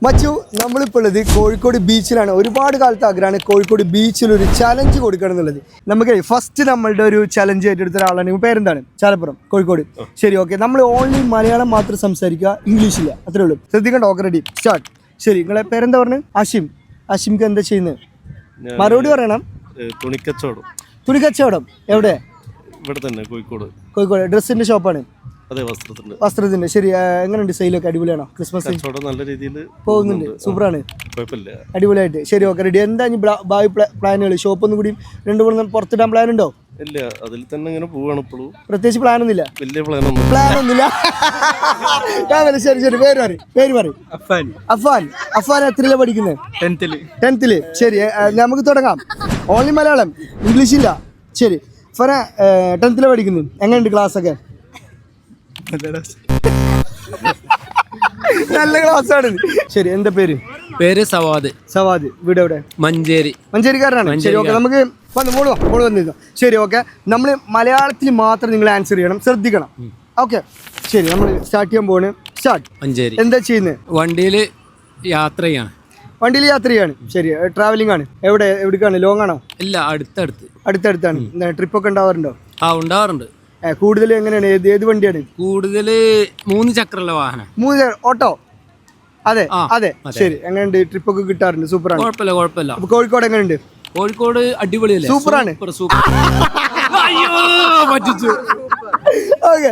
മച്ചു, നമ്മളിപ്പോൾ ഉള്ളത് കോഴിക്കോട് ബീച്ചിലാണ്. ഒരുപാട് കാലത്ത് ആഗ്രഹമാണ് കോഴിക്കോട് ബീച്ചിൽ ഒരു ചലഞ്ച് കൊടുക്കണം എന്നുള്ളത്. നമുക്ക് ഫസ്റ്റ് നമ്മളുടെ ഒരു ചലഞ്ച് ഏറ്റെടുത്ത ഒരാളാണ്. പേരെന്താണ്? ചാലപ്പുറം, കോഴിക്കോട്. ശരി, ഓക്കെ. നമ്മൾ ഓൺലി മലയാളം മാത്രം സംസാരിക്കുക, ഇംഗ്ലീഷില്ല, അത്രേ ഉള്ളൂ. ശ്രദ്ധിക്കണ്ട. Okay, ready, start. ശരി, നിങ്ങളെ പേരെന്താ പറഞ്ഞത്? ആഷിം. ആഷിംക്ക് എന്താ ചെയ്യുന്നത്? മറുപടി പറയണം. തുണിക്കച്ചവടം. എവിടെ? ഇവിടെ തന്നെ, കോഴിക്കോട്. കോഴിക്കോട്. ഡ്രസ്സിന്റെ ഷോപ്പാണ്? അതെ, വസ്ത്രത്തിന്റെ. ശരി, എങ്ങനെയുണ്ട് സെയിലൊക്കെ? അടിപൊളിയാണോ? ക്രിസ്മസ് നല്ല രീതിയിൽ പോകുന്നുണ്ട്. സൂപ്പറാണ്, കുഴപ്പമില്ല, അടിപൊളിയായിട്ട്. ശരി, ഓക്കെ, റെഡി. എന്താ ഭാവി പ്ലാനുകൾ? ഷോപ്പ് ഒന്നും കൂടി 2-3 പുറത്തിടാൻ പ്ലാൻ ഉണ്ടോ? ഇല്ല, അതിൽ തന്നെ ഇങ്ങനെ പോവാണ്. ഇപ്പോഴും പ്രത്യേകിച്ച് പ്ലാനൊന്നുമില്ല. വലിയ പ്ലാനൊന്നുമില്ല. ശരി, പേര് പറയും. അഫാൻ എത്രയിലാ പഠിക്കുന്നത്? 10th. ശരി, നമുക്ക് തുടങ്ങാം. ഓൺലി മലയാളം, ഇംഗ്ലീഷ് ഇല്ല. ശരി, അഫാന 10th പഠിക്കുന്നു. എങ്ങനെയുണ്ട് ക്ലാസ് ഒക്കെ? നല്ല ക്ലാസ്സാണ്. ശരി, എന്താ പേര്? സവാദ്. വീട് എവിടെ? മഞ്ചേരിക്കാരനാണ്. ശരി, ഓക്കെ. നമുക്ക് മോള് വന്നിരുന്നു. ശരി, ഓക്കെ. നമ്മൾ മലയാളത്തിൽ മാത്രം നിങ്ങൾ ആൻസർ ചെയ്യണം, ശ്രദ്ധിക്കണം. ഓക്കെ, ശരി. നമ്മൾ സ്റ്റാർട്ട് ചെയ്യാൻ പോവാണ്. സ്റ്റാർട്ട്. മഞ്ചേരി. എന്താ ചെയ്യുന്നത്? വണ്ടിയിൽ യാത്ര ചെയ്യാണ്. ശരി, ട്രാവലിംഗ് ആണ്. എവിടേക്കാണ്? ലോങ് ആണോ? ഇല്ല, അടുത്തടുത്താണ്. ട്രിപ്പൊക്കെ ഉണ്ടാവാറുണ്ടോ? ഉണ്ടാവാറുണ്ട്. കൂടുതൽ എങ്ങനെയാണ്? ഏത് വണ്ടിയാണ് കൂടുതൽ? 3 ചക്രമുള്ള വാഹനം. 3 ഓട്ടോ? അതെ. ശരി, എങ്ങനെയുണ്ട്? ട്രിപ്പൊക്കെ കിട്ടാറുണ്ട്? സൂപ്പറാണ്. കുഴപ്പമില്ല. കോഴിക്കോട് എങ്ങനെയുണ്ട്? കോഴിക്കോട് അടിപൊളിയല്ലേ? സൂപ്പറാണ്. ഓക്കെ.